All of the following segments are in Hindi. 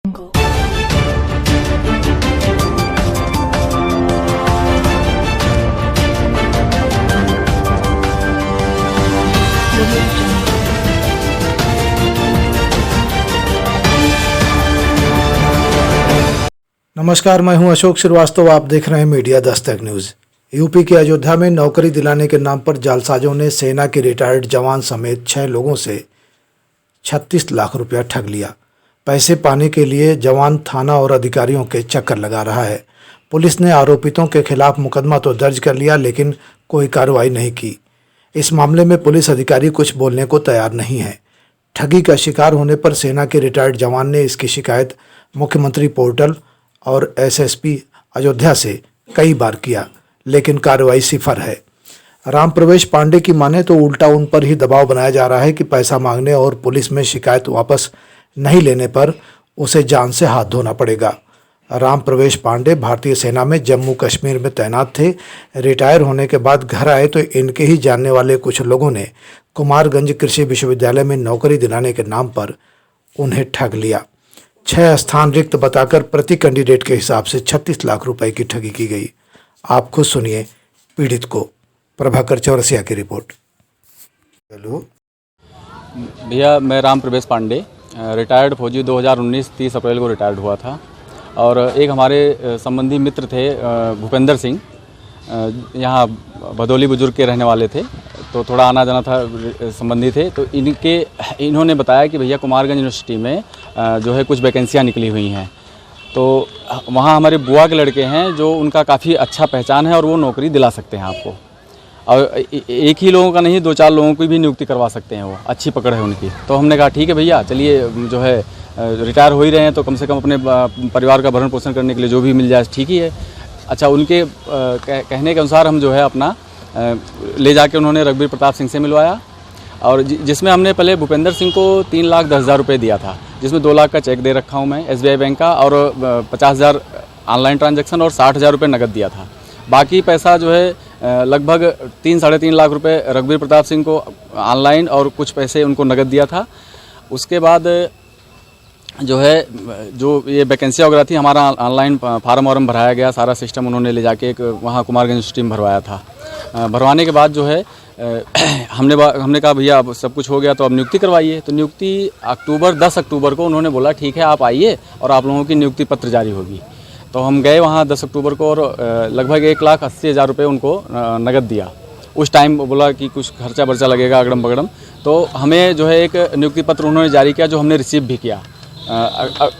नमस्कार, मैं हूं अशोक श्रीवास्तव। आप देख रहे हैं मीडिया दस्तक न्यूज़। यूपी के अयोध्या में नौकरी दिलाने के नाम पर जालसाजों ने सेना के रिटायर्ड जवान समेत 6 लोगों से 36 लाख रुपया ठग लिया। पैसे पाने के लिए जवान थाना और अधिकारियों के चक्कर लगा रहा है। पुलिस ने आरोपितों के खिलाफ मुकदमा तो दर्ज कर लिया, लेकिन कोई कार्रवाई नहीं की। इस मामले में पुलिस अधिकारी कुछ बोलने को तैयार नहीं है। ठगी का शिकार होने पर सेना के रिटायर्ड जवान ने इसकी शिकायत मुख्यमंत्री पोर्टल और एसएसपी अयोध्या से कई बार किया, लेकिन कार्रवाई सिफर है। राम प्रवेश पांडे की माने तो उल्टा उन पर ही दबाव बनाया जा रहा है कि पैसा मांगने और पुलिस में शिकायत वापस नहीं लेने पर उसे जान से हाथ धोना पड़ेगा। राम प्रवेश पांडे भारतीय सेना में जम्मू कश्मीर में तैनात थे। रिटायर होने के बाद घर आए तो इनके ही जानने वाले कुछ लोगों ने कुमारगंज कृषि विश्वविद्यालय में नौकरी दिलाने के नाम पर उन्हें ठग लिया। 6 स्थान रिक्त बताकर प्रति कैंडिडेट के हिसाब से 36 लाख रुपए की ठगी की गई। आप खुद सुनिए पीड़ित को। प्रभाकर चौरसिया की रिपोर्ट। हेलो भैया, मैं राम प्रवेश पांडे, रिटायर्ड फौजी 2019 30 अप्रैल को रिटायर्ड हुआ था। और एक हमारे संबंधी मित्र थे भूपेंद्र सिंह, यहाँ भदोली बुजुर्ग के रहने वाले थे, तो थोड़ा आना जाना था, संबंधी थे। तो इन्होंने बताया कि भैया कुमारगंज यूनिवर्सिटी में जो है कुछ वैकेंसियाँ निकली हुई हैं, तो वहाँ हमारे बुआ के लड़के हैं जो उनका काफ़ी अच्छा पहचान है और वो नौकरी दिला सकते हैं आपको। और एक ही लोगों का नहीं, 2-4 लोगों की भी नियुक्ति करवा सकते हैं, वो अच्छी पकड़ है उनकी। तो हमने कहा ठीक है भैया, चलिए, जो है रिटायर हो ही रहे हैं तो कम से कम अपने परिवार का भरण पोषण करने के लिए जो भी मिल जाए ठीक ही है। अच्छा, उनके कहने के अनुसार हम जो है अपना ले जाके उन्होंने रघुवीर प्रताप सिंह से मिलवाया, और जिसमें हमने पहले भूपेंद्र सिंह को 3,10,000 रुपये दिया था, जिसमें 2 लाख का चेक दे रखा हूँ मैं SBI बैंक का, और 50,000 ऑनलाइन ट्रांजैक्शन और 60,000 रुपये नकद दिया था। बाकी पैसा जो है लगभग 3-3.5 लाख रुपए रघुवीर प्रताप सिंह को ऑनलाइन और कुछ पैसे उनको नकद दिया था। उसके बाद जो है जो ये वैकेंसियाँ वगैरह थी, हमारा ऑनलाइन फार्म वार्म भराया गया, सारा सिस्टम उन्होंने ले जाके एक वहाँ कुमारगंज यूनिवर्सिटी में भरवाया था। भरवाने के बाद जो है हमने कहा भैया अब सब कुछ हो गया तो अब नियुक्ति करवाइए। तो नियुक्ति 10 अक्टूबर को उन्होंने बोला ठीक है आप आइए और आप लोगों की नियुक्ति पत्र जारी होगी। तो हम गए वहाँ 10 अक्टूबर को और लगभग 1,80,000 रुपये उनको नगद दिया। उस टाइम बोला कि कुछ खर्चा बर्चा लगेगा अगड़म बगड़म, तो हमें जो है एक नियुक्ति पत्र उन्होंने जारी किया जो हमने रिसीव भी किया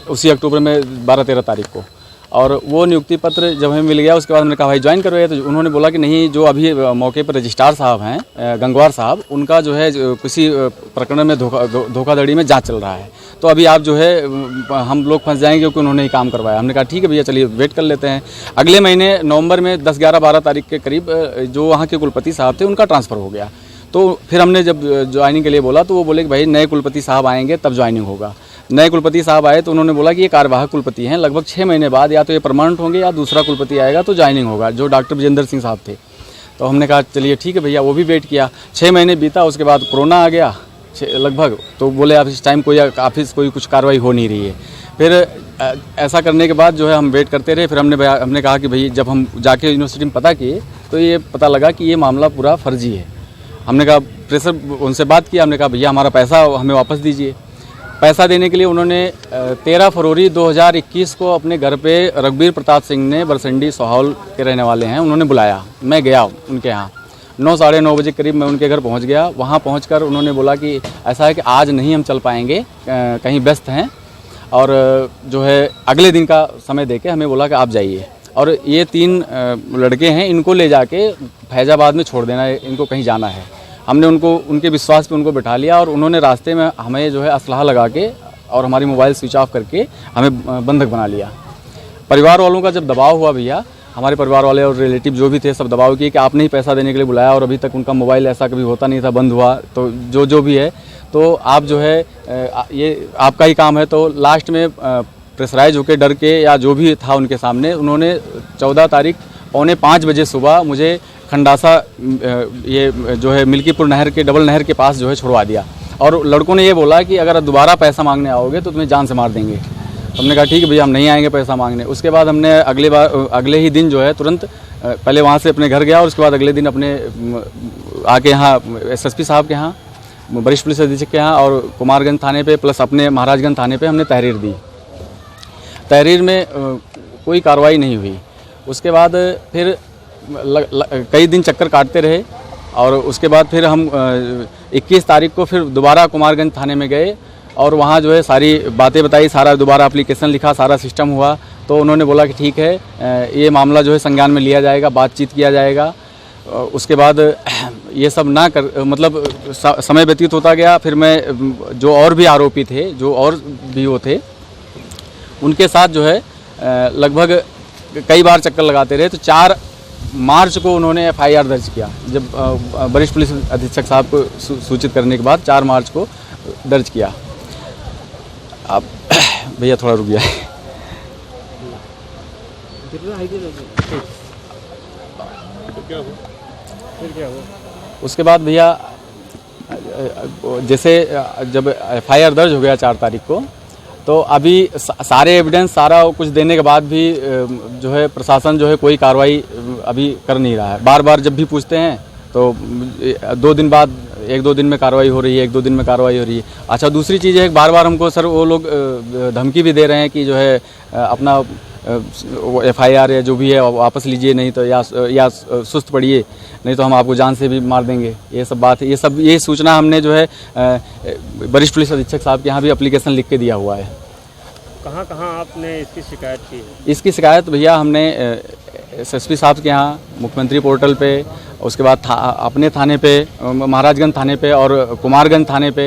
उसी अक्टूबर में 12-13 तारीख को। और वो नियुक्ति पत्र जब हमें मिल गया उसके बाद हमने कहा भाई ज्वाइन करो। तो उन्होंने बोला कि नहीं, जो अभी मौके पर रजिस्ट्रार साहब हैं गंगवार साहब, उनका जो है किसी प्रकरण में धोखाधड़ी में जांच चल रहा है, तो अभी आप जो है हम लोग फंस जाएंगे क्योंकि उन्होंने ही काम करवाया। हमने कहा ठीक है भैया, चलिए वेट कर लेते हैं। अगले महीने नवंबर में 10, 11, 12 तारीख के करीब जो वहाँ के कुलपति साहब थे उनका ट्रांसफ़र हो गया। तो फिर हमने जब ज्वाइनिंग के लिए बोला तो वो बोले कि भाई नए कुलपति साहब आएंगे तब ज्वाइनिंग होगा। नए कुलपति साहब आए तो उन्होंने बोला कि ये कार्यवाहक कुलपति हैं, लगभग 6 महीने बाद या तो ये परमानेंट होंगे या दूसरा कुलपति आएगा तो ज्वाइनिंग होगा, जो डॉक्टर विजेंद्र सिंह साहब थे। तो हमने कहा चलिए ठीक है भैया, वो भी वेट किया। 6 महीने बीता, उसके बाद कोरोना आ गया लगभग, तो बोले अब इस टाइम कोई ऑफिस कोई कुछ कार्रवाई हो नहीं रही है। फिर ऐसा करने के बाद जो है हम वेट करते रहे। फिर हमने कहा कि भाई जब हम जाके यूनिवर्सिटी में पता किए तो ये पता लगा कि ये मामला पूरा फर्जी है। हमने कहा प्रेशर उनसे बात किया, हमने कहा भैया हमारा पैसा हमें वापस दीजिए। पैसा देने के लिए उन्होंने 13 फरवरी 2021 को अपने घर पे रघुवीर प्रताप सिंह ने बरसंडी सोहाल के रहने वाले हैं, उन्होंने बुलाया। मैं गया उनके यहाँ 9, साढ़े 9 बजे करीब मैं उनके घर पहुँच गया। वहाँ पहुँचकर उन्होंने बोला कि ऐसा है कि आज नहीं हम चल पाएंगे, कहीं व्यस्त हैं, और जो है अगले दिन का समय देके हमें बोला कि आप जाइए और ये 3 लड़के हैं, इनको ले जाके फैजाबाद में छोड़ देना है, इनको कहीं जाना है। हमने उनको उनके विश्वास पे उनको बिठा लिया और उन्होंने रास्ते में हमें जो है असलाह लगा के और हमारी मोबाइल स्विच ऑफ करके हमें बंधक बना लिया। परिवार वालों का जब दबाव हुआ भैया, हमारे परिवार वाले और रिलेटिव जो भी थे सब दबाव किए कि आपने ही पैसा देने के लिए बुलाया और अभी तक उनका मोबाइल ऐसा कभी होता नहीं था, बंद हुआ, तो जो भी है तो आप जो है ये आपका ही काम है। तो लास्ट में प्रेशराइज होकर डर के या जो भी था उनके सामने उन्होंने 14 तारीख 4:45 बजे सुबह मुझे खंडासा ये जो है मिल्कीपुर नहर के डबल नहर के पास जो है छुड़वा दिया। और लड़कों ने ये बोला कि अगर दोबारा पैसा मांगने आओगे तो तुम्हें जान से मार देंगे। तो हमने कहा ठीक है भैया हम नहीं आएंगे पैसा मांगने। उसके बाद हमने अगले ही दिन जो है तुरंत पहले वहाँ से अपने घर गया और उसके बाद अगले दिन अपने आके यहाँ एसएसपी साहब के यहाँ, वरिष्ठ पुलिस अधीक्षक के यहाँ और कुमारगंज थाने पे प्लस अपने महाराजगंज थाने पे हमने तहरीर दी। तहरीर में कोई कार्रवाई नहीं हुई। उसके बाद फिर कई दिन चक्कर काटते रहे और उसके बाद फिर हम 21 तारीख को फिर दोबारा कुमारगंज थाने में गए और वहाँ जो है सारी बातें बताई, सारा दोबारा एप्लीकेशन लिखा, सारा सिस्टम हुआ। तो उन्होंने बोला कि ठीक है ये मामला जो है संज्ञान में लिया जाएगा, बातचीत किया जाएगा। उसके बाद ये सब ना कर मतलब समय व्यतीत होता गया। फिर मैं जो और भी आरोपी थे, जो और भी वो थे, उनके साथ जो है लगभग कई बार चक्कर लगाते रहे। तो 4 मार्च को उन्होंने FIR दर्ज किया। जब वरिष्ठ पुलिस अधीक्षक साहब को सूचित करने के बाद 4 मार्च को दर्ज किया। अब भैया थोड़ा रुक गया। उसके बाद भैया जैसे जब FIR दर्ज हो गया 4 तारीख को, तो अभी सारे एविडेंस सारा कुछ देने के बाद भी जो है प्रशासन जो है कोई कार्रवाई अभी कर नहीं रहा है। बार बार जब भी पूछते हैं तो 2 दिन बाद 1-2 दिन में कार्रवाई हो रही है, 1-2 दिन में कार्रवाई हो रही है। अच्छा दूसरी चीज़ है, बार बार हमको सर वो लोग धमकी भी दे रहे हैं कि जो है अपना FIR या जो भी है वापस लीजिए, नहीं तो या सुस्त पड़िए, नहीं तो हम आपको जान से भी मार देंगे। ये सब बात है, ये सूचना हमने जो है वरिष्ठ पुलिस अधीक्षक साहब के यहाँ भी एप्लीकेशन लिख के दिया हुआ है। कहाँ कहाँ आपने इसकी शिकायत की? इसकी शिकायत भैया हमने SSP साहब के यहाँ, मुख्यमंत्री पोर्टल पे, उसके बाद अपने थाने पे, महाराजगंज थाने पे और कुमारगंज थाने पे।